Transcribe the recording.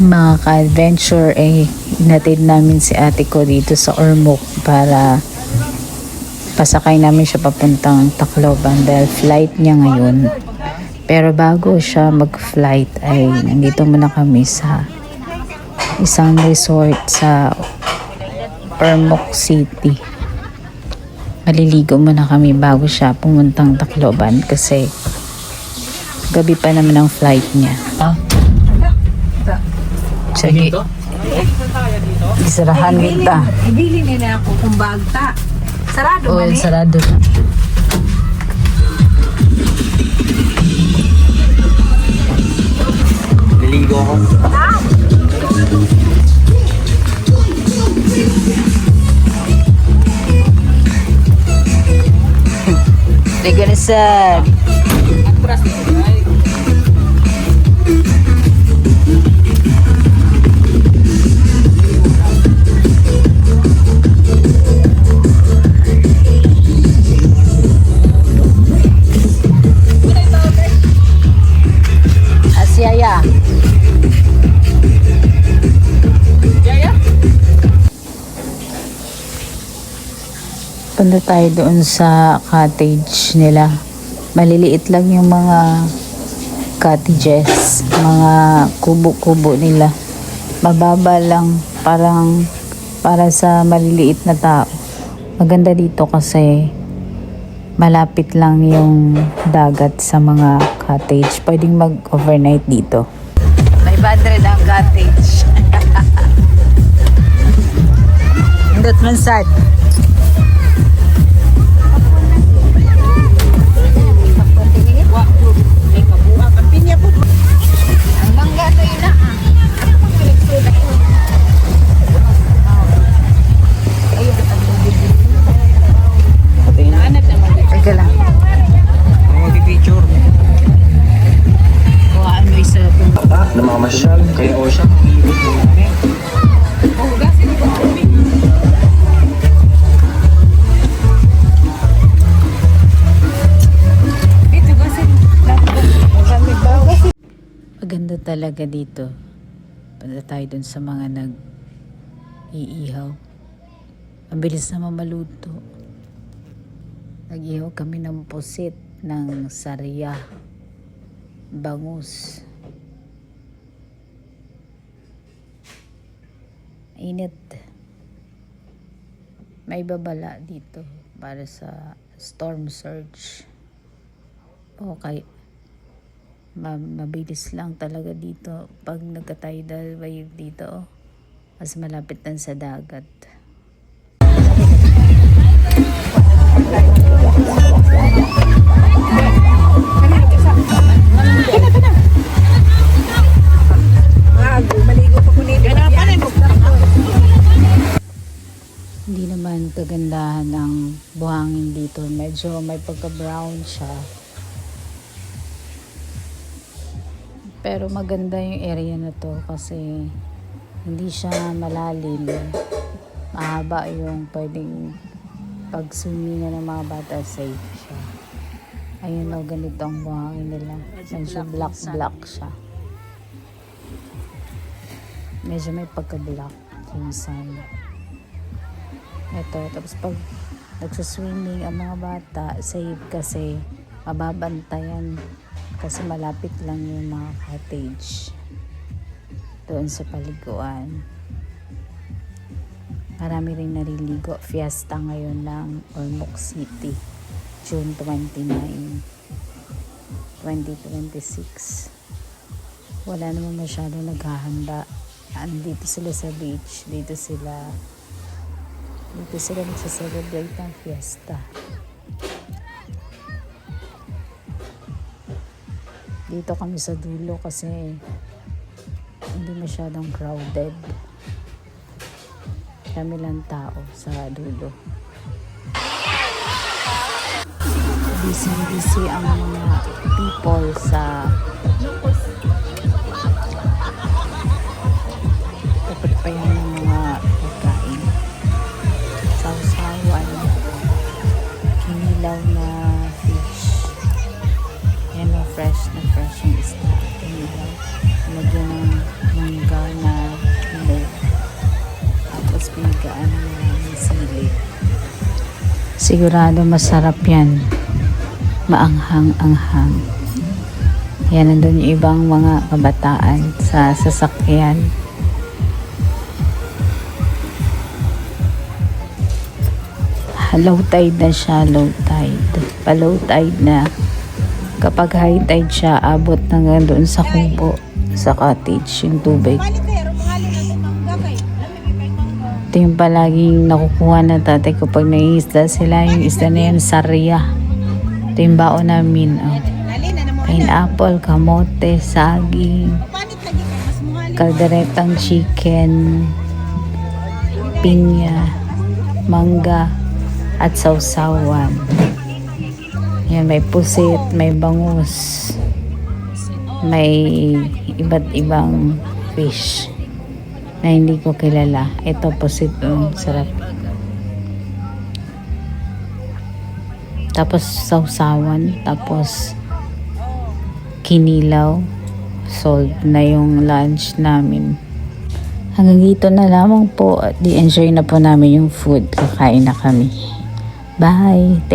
mga ka-adventure, inatid namin si ate ko dito sa Ormoc para pasakay namin siya papuntang Tacloban dahil flight niya ngayon. Pero bago siya mag-flight ay nandito muna kami sa isang resort sa Ormoc City. Maliligo muna kami bago siya pumuntang Tacloban kasi gabi pa naman ang flight niya. Sige. Isarahan kita. Ibili nila ako kung bagta. Sarado Oo, man eh. sarado na. Niligo ako. Ligo na sad. Asyaya. Punta tayo doon sa cottage nila. Maliliit lang yung mga cottages, mga kubo-kubo nila. Mababa lang, parang para sa maliliit na tao. Maganda dito kasi malapit lang yung dagat sa mga cottage. Pwedeng mag-overnight dito. 500 ang cottage. Hindot man sad. Teka lang. Mag-picture. Kuhaan mo isa itong Namamasyal. Kaya o siya. maganda talaga dito. Punta tayo dun sa mga nag-iihaw. Ang bilis naman maluto. Nag-ihaw kami ng pusit, ng sarya, bangus. Init. May babala dito para sa storm surge. Okay. Mabilis lang talaga dito pag nagka-tidal wave dito. Mas malapit lang sa dagat. Hindi naman kagandahan ng buhangin dito. Medyo may pagka-brown siya. Pero maganda yung area na to kasi hindi siya malalim. Mahaba yung pwedeng pag-swimming ng mga bata, safe siya. Ayun o, ganito ang buhangin nila. Medyo black siya. Medyo may pagka-black yung sun. Ito, tapos pag nagsaswimming ang mga bata, safe kasi mababantayan. Kasi malapit lang yung mga cottage doon sa paliguan. Marami rin nariligo. Fiesta ngayon ng Ormoc City, June 29, 2026. Wala naman masyadong naghahanda. Andito sila sa beach. Dito sila nagsaselebrate ng fiesta. Dito kami sa dulo kasi hindi masyadong crowded. Kami lang tao sa dulo. Busy ang mga people sa papapayan ng mga pagkain. Sausawan, kinilaw na fish. Yan o, fresh na fresh yung isda. Kinilaw. Lagyan ng garnish. Sigurado masarap yan. Maanghang-anghang. Yan, nandun yung ibang mga kabataan sa sasakyan. Low tide na siya, low tide. Pa-low tide na. Kapag high tide siya, abot hanggang doon sa kubo, sa cottage, yung tubig. Ito yung palaging nakukuha na tatay ko pag nangingisda sila. Yung isda na yan, sarya. Ito yung baon namin. Oh. Pineapple, kamote, saging, kalderetang chicken, pinya, mangga, at sausawan. Yan, may pusit, may bangus, may iba't ibang fish na hindi ko kilala. Ito pusit, sarap. Tapos sausawan, tapos kinilaw. Sold na yung lunch namin. Hanggang dito na lamang po. Di-enjoy na po namin yung food. Kakain na kami. Bye!